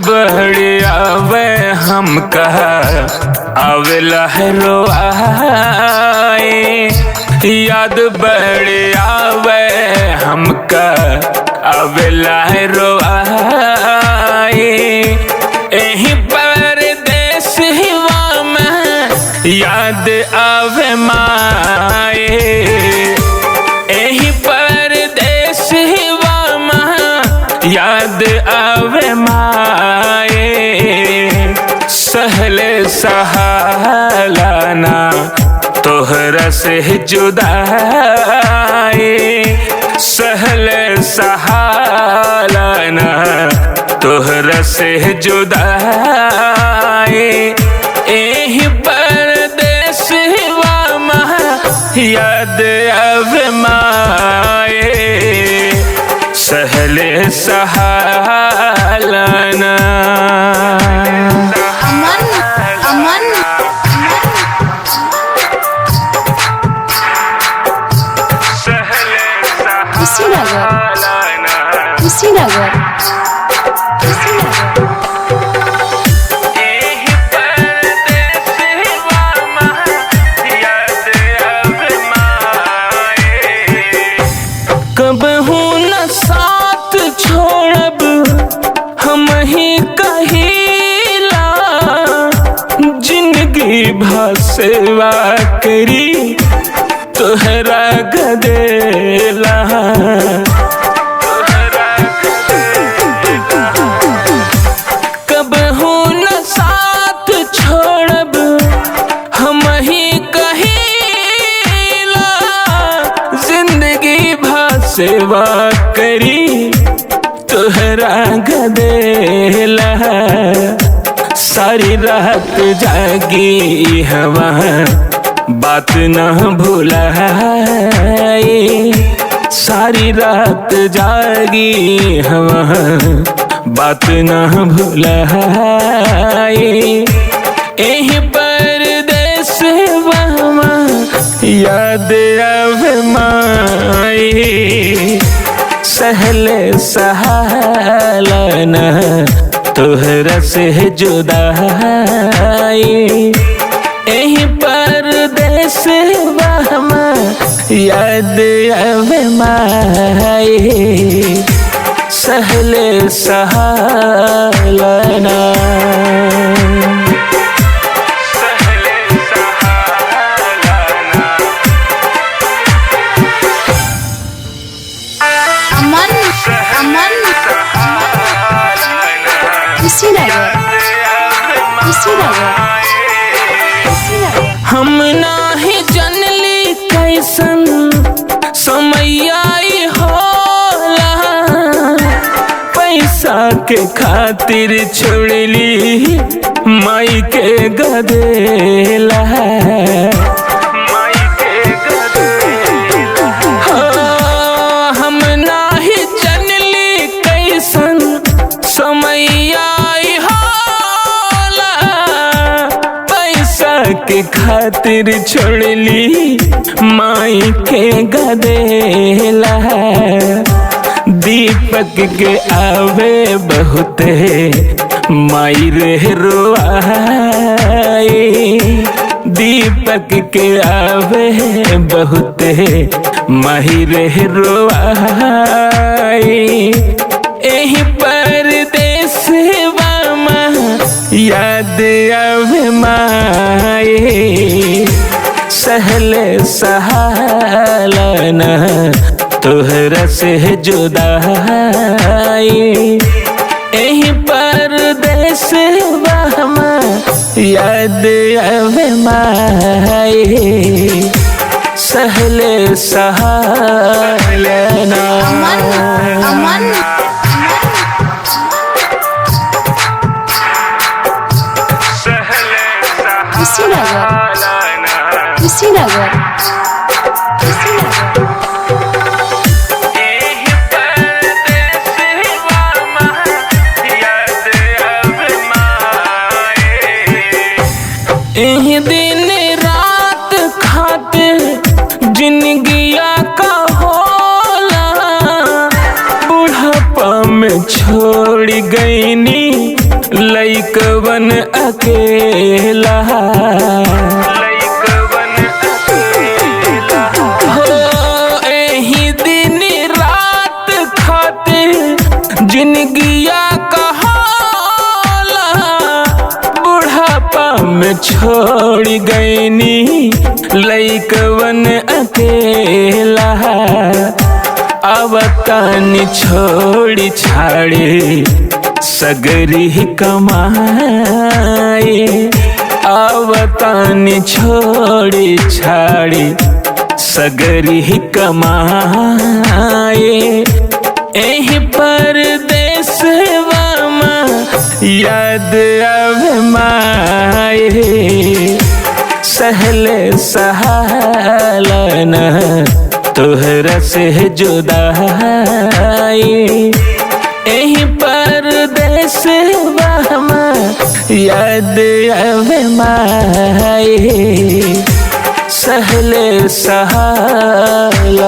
बढ़िया वे हम कहा आवे लहरो आए, याद बढ़िया वे हम कहा आवे लहरो आए। एही परदेस हिवा में याद आवे माए, एही परदेस हिवा में याद आवे माए। सहले सहालाना तोहरा से जुदाई, सहले सहालाना तोहरा से जुदाई। एही परदेस हिवा में याद आवे माए, सहले सहालाना। कुशीनगर कबहू न साथ छोड़ब हम ही कहिला, जिंदगी भसेवा करी तोहरा गदेला। कबहू न साथ छोड़ब हम ही कहिला, जिंदगी सेवा करी तोहरा गदेला। सारी रात जागी हवा बात न भुलाए, सारी रात जागी हवा बात न भुलाए। एही परदेस वहमा याद आवे माए, सहले सहालाना तोहरा से जुदाई। एही परदेस वहमा याद आवे माए, सहले सहालाना। हम नाही जनली कैसन समैया होला, पैसा के खातिर छोड़ली माई के गदेला। हम नाही जनली कैसन समैया होला, पैसा के खातिर छोड़ली माई के गदेला। दीपक के आवे बहुते माई रे रोआई, दीपक के आवे बहुते माई रे रोआई। एही परदेस वामा याद आवे माए, सहले सहालाना तोहरा से जुदाई। एही परदेस वामा याद आवे माए, सहले सहालाना। कुशीनगर एही दिन रात खाते जिंदगिया का होला, बुढ़ापा में छोड़ गईनी लइकवन अकेला हो एही दिन रात खातिर जिंदगिया कहाला बुढ़ापा में छोड़ गईनी लइकवन अकेला अवतानी छोड़ी छाड़े सगरी कमाए अवतानी छोड़ी छाड़ी सगरी कमाए एही परदेसवा याद आवे माए सहले सहालन तोहरा से जुदाई एही परदेसवा याद आवे माए सहले सहालना।